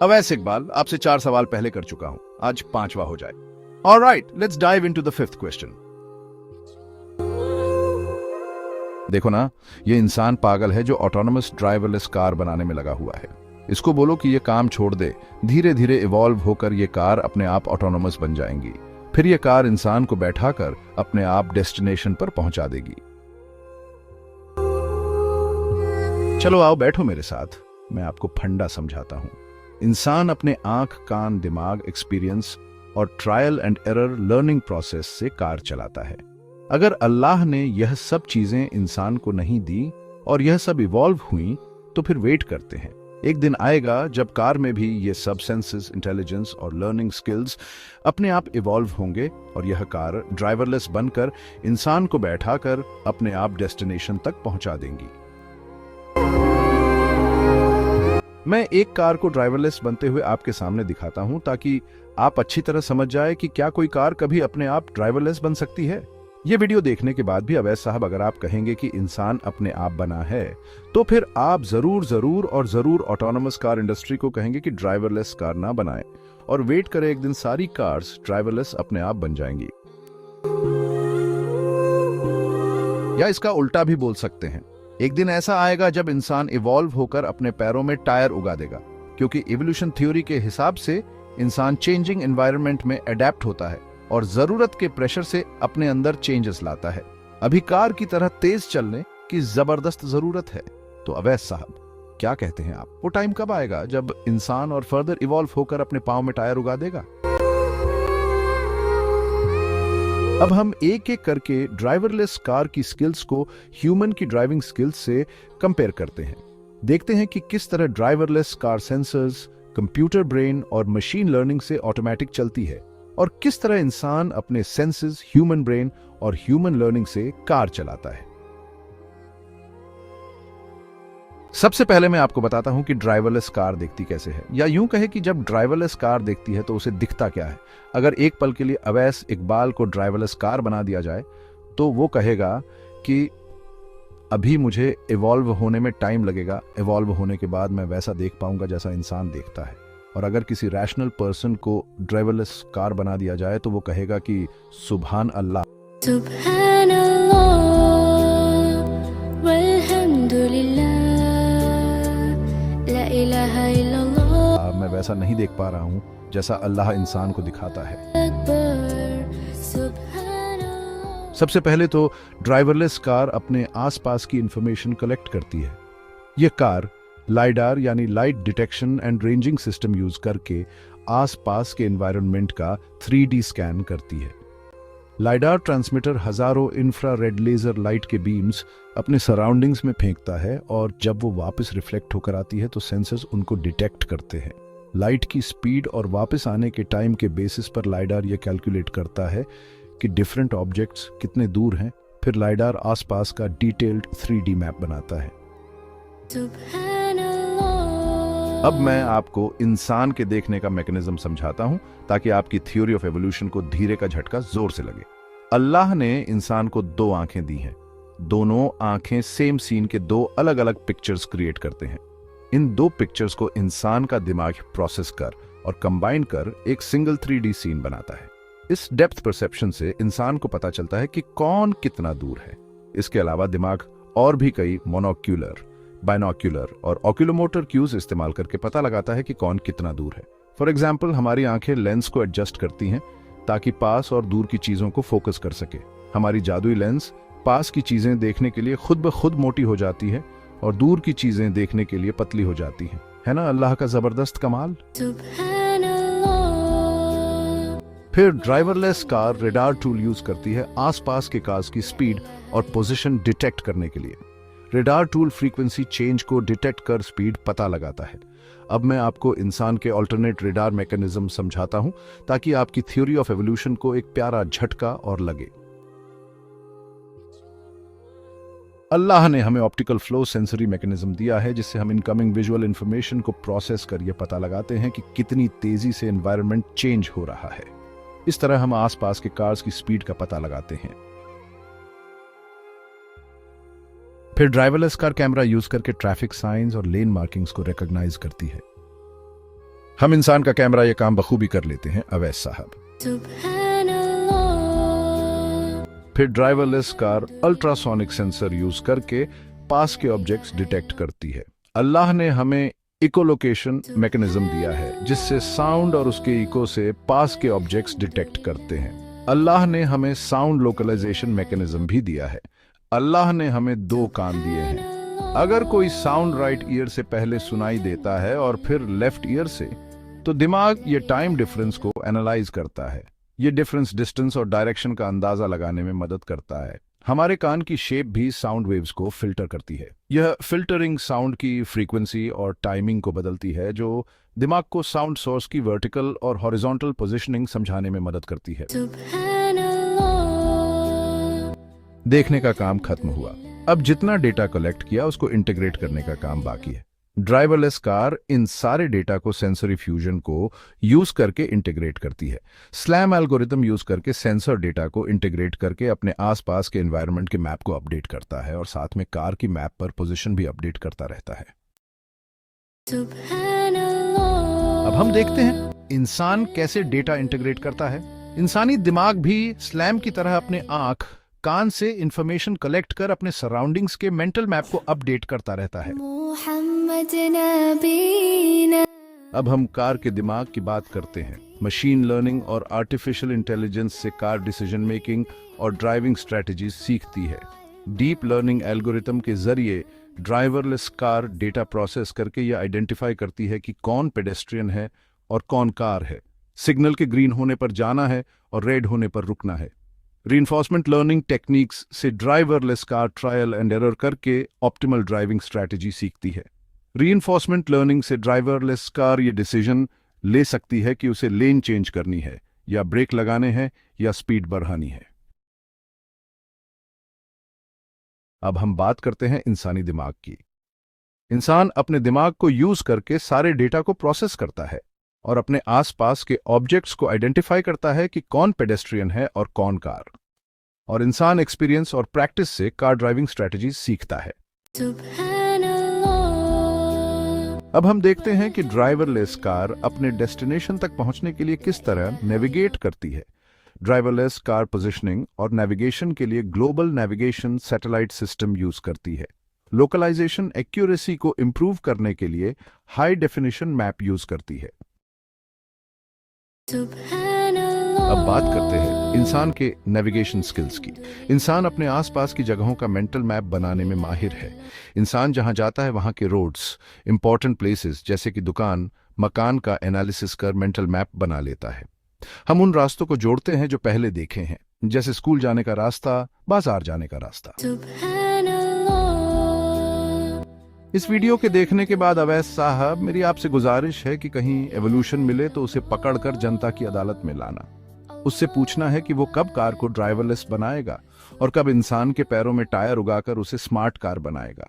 अवैस इकबाल आपसे 4 सवाल पहले कर चुका हूं, आज 5वां हो जाए। Alright, let's dive into the 5th question. देखो ना, ये इंसान पागल है जो ऑटोनोमस ड्राइवरलेस कार बनाने में लगा हुआ है। इसको बोलो कि ये काम छोड़ दे, धीरे धीरे इवॉल्व होकर ये कार अपने आप ऑटोनोमस बन जाएंगी। फिर ये कार इंसान को बैठाकर अपने आप डेस्टिनेशन पर पहुंचा देगी। चलो आओ बैठो मेरे साथ, मैं आपको फंडा समझाता हूं। इंसान अपने आंख, कान, दिमाग, एक्सपीरियंस और trial and error learning process से कार चलाता है। अगर अल्लाह ने यह सब चीजें इंसान को नहीं दी और यह सब इवॉल्व हुई तो फिर वेट करते हैं। एक दिन आएगा जब कार में भी ये सब सेंसेस, इंटेलिजेंस और लर्निंग स्किल्स अपने आप इवॉल्व होंगे और यह कार ड्राइवरलेस बनकर इंसान को बैठाकर अपने आप डेस्टिनेशन तक पहुंचा देंगी। मैं एक कार को ड्राइवरलेस बनते हुए आपके सामने दिखाता हूं ताकि आप अच्छी तरह समझ जाए कि क्या कोई कार कभी अपने आप ड्राइवरलेस बन सकती है। ये वीडियो देखने के बाद भी अवैस साहब अगर आप कहेंगे कि इंसान अपने आप बना है तो फिर आप जरूर ऑटोनोमस कार इंडस्ट्री को कहेंगे कि ड्राइवरलेस कार ना बनाए और वेट करें, एक दिन सारी कार्स ड्राइवरलेस अपने आप बन जाएंगी। या इसका उल्टा भी बोल सकते हैं, एक दिन ऐसा आएगा जब इंसान इवॉल्व होकर अपने पैरों में टायर उगा देगा, क्योंकि इवोल्यूशन थ्योरी के हिसाब से इंसान चेंजिंग एनवायरनमेंट में अडेप्ट होता है और जरूरत के प्रेशर से अपने अंदर चेंजेस लाता है। अभी कार की तरह तेज चलने की जबरदस्त जरूरत है। तो अवैस साहब क्या कहते हैं आप, वो टाइम कब आएगा जब इंसान और फर्दर इवॉल्व होकर अपने पांव में टायर उगा देगा? अब हम एक एक करके ड्राइवरलेस कार की स्किल्स को ह्यूमन की ड्राइविंग स्किल्स से कंपेयर करते हैं। देखते हैं कि किस तरह driverless car sensors, computer brain और मशीन लर्निंग से ऑटोमेटिक चलती है और किस तरह इंसान अपने सेंसेस, ह्यूमन ब्रेन और ह्यूमन लर्निंग से कार चलाता है। सबसे पहले मैं आपको बताता हूं कि ड्राइवरलेस कार दिखती कैसे है, या यूं कहे कि जब ड्राइवरलेस कार दिखती है तो उसे दिखता क्या है। अगर एक पल के लिए अवैस इकबाल को ड्राइवरलेस कार बना दिया जाए तो वो कहेगा कि अभी मुझे इवॉल्व होने में टाइम लगेगा, इवॉल्व होने के बाद मैं वैसा देख पाऊंगा जैसा इंसान देखता है। और अगर किसी रैशनल पर्सन को ड्राइवरलेस कार बना दिया जाए तो वो कहेगा कि सुभान अल्लाह, मैं वैसा नहीं देख पा रहा हूं जैसा अल्लाह इंसान को दिखाता है। सबसे पहले तो ड्राइवरलेस कार अपने आसपास की इंफॉर्मेशन कलेक्ट करती है। यह कार लाइडार यानी light detection and ranging system use करके आसपास के एनवायरनमेंट का 3D स्कैन करती है। लाइडार ट्रांसमीटर हजारों इंफ्रारेड लेजर लाइट के बीम्स अपने सराउंडिंग्स में फेंकता है और जब वो वापस रिफ्लेक्ट होकर आती है तो सेंसर्स उनको डिटेक्ट करते हैं। लाइट की स्पीड और वापस आने के टाइम के बेसिस पर लाइडार ये कैलकुलेट करता है कि डिफरेंट ऑब्जेक्ट्स कितने दूर हैं। फिर लाइडार आसपास का डिटेल्ड 3D मैप बनाता है। अब मैं आपको इंसान के देखने का मैकेनिज्म समझाता हूं ताकि आपकी थ्योरी ऑफ एवोल्यूशन को धीरे का झटका जोर से लगे। अल्लाह ने इंसान को 2 आंखें दी हैं। दोनों आंखें सेम सीन के 2 अलग अलग पिक्चर्स क्रिएट करते हैं। इन 2 पिक्चर्स को इंसान का दिमाग प्रोसेस कर और कंबाइन कर एक सिंगल 3D सीन बनाता है। इस डेप्थ परसेप्शन से इंसान को पता चलता है कि कौन कितना दूर है। इसके अलावा दिमाग और भी कई मोनोक्यूलर, बाइनोक्यूलर और ऑक्यूलोमोटर क्यूज इस्तेमाल करके पता लगाता है कि कौन कितना दूर है। फॉर एग्जाम्पल, हमारी आंखें लेंस को एडजस्ट करती हैं ताकि पास और दूर की चीजों को फोकस कर सके। हमारी जादुई लेंस पास की चीजें देखने के लिए खुद ब खुद मोटी हो जाती है और दूर की चीजें देखने के लिए पतली हो जाती हैं। है ना अल्लाह का जबरदस्त कमाल। फिर driverless car radar tool use करती है आसपास के कार्स की स्पीड और पोजीशन डिटेक्ट करने के लिए। रेडार टूल फ्रीक्वेंसी चेंज को डिटेक्ट कर स्पीड पता लगाता है। अब मैं आपको इंसान के अल्टरनेट रेडार मैकेनिज्म समझाता हूं ताकि आपकी थ्योरी ऑफ एवोल्यूशन को एक प्यारा झटका और लगे। अल्लाह ने हमें ऑप्टिकल फ्लो सेंसरी मैकेनिज्म दिया है जिससे हम इनकमिंग विजुअल इंफॉर्मेशन को प्रोसेस कर यह पता लगाते हैं कि कितनी तेजी से एनवायरनमेंट चेंज हो रहा है। इस तरह हम आसपास के कार्स की स्पीड का पता लगाते हैं। फिर ड्राइवरलेस कार कैमरा यूज करके ट्रैफिक साइंस और लेन मार्किंग्स को रिकॉग्नाइज करती है। हम इंसान का कैमरा ये काम बखूबी कर लेते हैं, अवैस साहब। फिर driverless car ultrasonic sensor use करके पास के ऑब्जेक्ट्स डिटेक्ट करती है। अल्लाह ने हमें इकोलोकेशन मैकेनिज्म दिया है जिससे साउंड और उसके इको से पास के ऑब्जेक्ट्स डिटेक्ट करते हैं। अल्लाह ने हमें साउंड लोकलाइजेशन मैकेनिज्म भी दिया है। अल्लाह ने हमें 2 कान दिए हैं। अगर कोई साउंड राइट ईयर से पहले सुनाई देता है और फिर लेफ्ट ईयर से, तो दिमाग ये टाइम डिफरेंस को एनालाइज करता है। ये डिफरेंस डिस्टेंस और डायरेक्शन का अंदाजा लगाने में मदद करता है। हमारे कान की शेप भी साउंड वेव्स को फिल्टर करती है। यह फिल्टरिंग साउंड की फ्रीक्वेंसी और टाइमिंग को बदलती है, जो दिमाग को साउंड सोर्स की वर्टिकल और हॉरिजॉन्टल पोजीशनिंग समझाने में मदद करती है। देखने का काम खत्म हुआ। अब जितना डेटा कलेक्ट किया उसको इंटीग्रेट करने का काम बाकी है। ड्राइवरलेस कार इन सारे डेटा को सेंसरी फ्यूजन को यूज करके इंटीग्रेट करती है। स्लैम एल्गोरिथम यूज करके सेंसर डेटा को इंटीग्रेट करके अपने आसपास के एनवायरनमेंट के मैप को अपडेट करता है और साथ में कार की मैप पर पोजीशन भी अपडेट करता रहता है। अब हम देखते हैं इंसान कैसे डेटा इंटीग्रेट करता है। इंसानी दिमाग भी स्लैम की तरह अपने आंख कान से इंफॉर्मेशन कलेक्ट कर अपने सराउंडिंग्स के मेंटल मैप को अपडेट करता रहता है। अब हम कार के दिमाग की बात करते हैं। मशीन लर्निंग और आर्टिफिशियल इंटेलिजेंस से कार डिसीजन मेकिंग और ड्राइविंग स्ट्रेटजीज सीखती है। डीप लर्निंग एल्गोरिथम के जरिए ड्राइवरलेस कार डेटा प्रोसेस करके यह आइडेंटिफाई करती है कि कौन पेडेस्ट्रियन है और कौन कार है। सिग्नल के ग्रीन होने पर जाना है और रेड होने पर रुकना है। रीइंफोर्समेंट लर्निंग टेक्निक्स से driverless car trial and error करके ऑप्टिमल ड्राइविंग स्ट्रैटेजी सीखती है। रीइंफोर्समेंट लर्निंग से ड्राइवरलेस कार ये डिसीजन ले सकती है कि उसे लेन चेंज करनी है या ब्रेक लगाने हैं या स्पीड बढ़ानी है। अब हम बात करते हैं इंसानी दिमाग की। इंसान अपने दिमाग को यूज करके सारे डेटा को प्रोसेस करता है और अपने आसपास के ऑब्जेक्ट्स को आइडेंटिफाई करता है कि कौन पेडेस्ट्रियन है और कौन कार। और इंसान एक्सपीरियंस और प्रैक्टिस से कार ड्राइविंग स्ट्रैटेजी सीखता है। अब हम देखते हैं कि ड्राइवरलेस कार अपने डेस्टिनेशन तक पहुंचने के लिए किस तरह नेविगेट करती है। ड्राइवरलेस कार पोजीशनिंग और नेविगेशन के लिए global navigation satellite system use करती है। लोकलाइजेशन एक्यूरेसी को इंप्रूव करने के लिए हाई डेफिनेशन मैप यूज करती है। अब बात करते हैं इंसान के नेविगेशन स्किल्स की। इंसान अपने आसपास की जगहों का मेंटल मैप बनाने में माहिर है। इंसान जहां जाता है वहां के रोड्स, इंपॉर्टेंट प्लेसेस जैसे कि दुकान, मकान का एनालिसिस कर मेंटल मैप बना लेता है। हम उन रास्तों को जोड़ते हैं जो पहले देखे हैं, जैसे स्कूल जाने का रास्ता, बाजार जाने का रास्ता। इस वीडियो के देखने के बाद अवैस साहब, मेरी आपसे गुजारिश है कि कहीं एवोल्यूशन मिले तो उसे पकड़कर जनता की अदालत में लाना। उससे पूछना है कि वो कब कार को ड्राइवरलेस बनाएगा और कब इंसान के पैरों में टायर उगाकर उसे स्मार्ट कार बनाएगा।